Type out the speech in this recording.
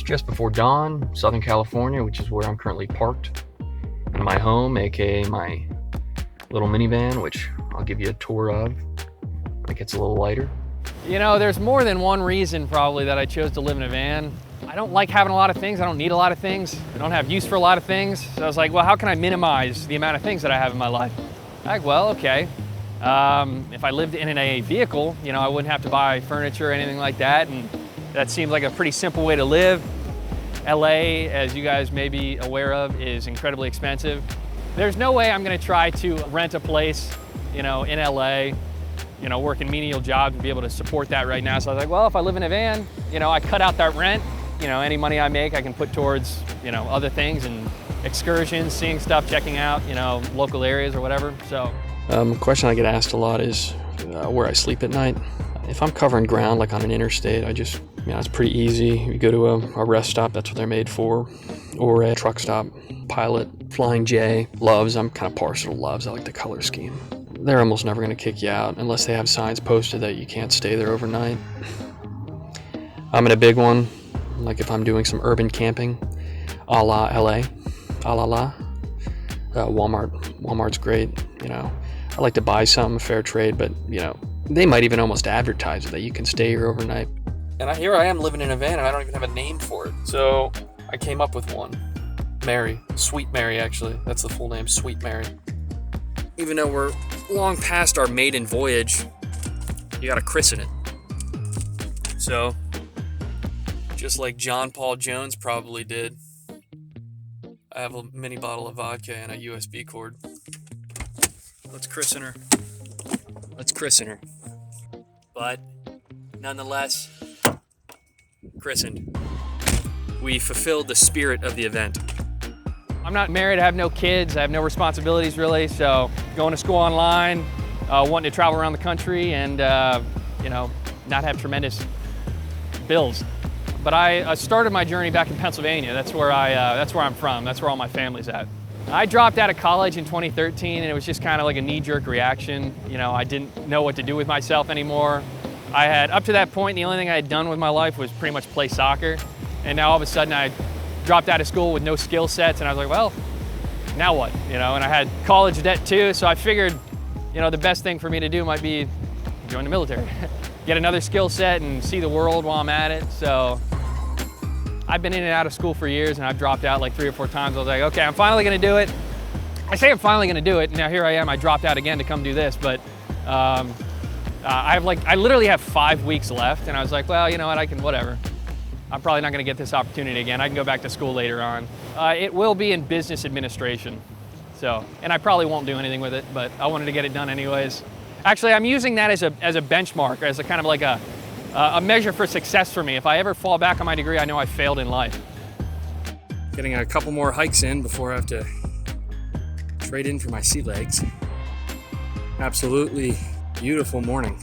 just before dawn, Southern California, which is where I'm currently parked in my home, aka my little minivan, which I'll give you a tour of when it gets a little lighter. You know, there's more than one reason probably that I chose to live in a van. I don't like having a lot of things. I don't need a lot of things. I don't have use for a lot of things. So I was like, well, how can I minimize the amount of things that I have in my life? Like, well, okay. If I lived in a vehicle, you know, I wouldn't have to buy furniture or anything like that. And that seems like a pretty simple way to live. LA, as you guys may be aware of, is incredibly expensive. There's no way I'm gonna try to rent a place, you know, in LA, you know, working menial jobs and be able to support that right now. So I was like, well, if I live in a van, you know, I cut out that rent, you know, any money I make, I can put towards, you know, other things and excursions, seeing stuff, checking out, you know, local areas or whatever, so. A question I get asked a lot is where I sleep at night. If I'm covering ground, like on an interstate, it's pretty easy. You go to a rest stop, that's what they're made for, or a truck stop. Pilot, Flying J, Loves, I'm kind of partial to Loves, I like the color scheme. They're almost never gonna kick you out unless they have signs posted that you can't stay there overnight. I'm in a big one, like if I'm doing some urban camping, a la LA, Walmart's great, you know. I like to buy something, fair trade, but you know, they might even almost advertise it that you can stay here overnight. And here I am living in a van and I don't even have a name for it. So I came up with one. Mary, Sweet Mary actually, that's the full name, Sweet Mary. Even though we're long past our maiden voyage, you gotta christen it. So, just like John Paul Jones probably did, I have a mini bottle of vodka and a USB cord. Let's christen her. But, nonetheless, christened. We fulfilled the spirit of the event. I'm not married, I have no kids, I have no responsibilities really, so going to school online, wanting to travel around the country and, you know, not have tremendous bills. But I started my journey back in Pennsylvania. That's where I'm from. That's where all my family's at. I dropped out of college in 2013 and it was just kind of like a knee-jerk reaction. You know, I didn't know what to do with myself anymore. I had, up to that point, the only thing I had done with my life was pretty much play soccer. And now all of a sudden I dropped out of school with no skill sets and I was like, well, now what? You know, and I had college debt too, so I figured, you know, the best thing for me to do might be join the military. Get another skill set and see the world while I'm at it. So I've been in and out of school for years and I've dropped out like 3 or 4 times. I was like, okay, I'm finally gonna do it. I say I'm finally gonna do it. Now here I am, I dropped out again to come do this, but I literally have 5 weeks left and I was like, well, you know what, whatever. I'm probably not gonna get this opportunity again. I can go back to school later on. It will be in business administration. So, and I probably won't do anything with it, but I wanted to get it done anyways. Actually, I'm using that as a benchmark, as a kind of like a measure for success for me. If I ever fall back on my degree, I know I failed in life. Getting a couple more hikes in before I have to trade in for my sea legs. Absolutely beautiful morning.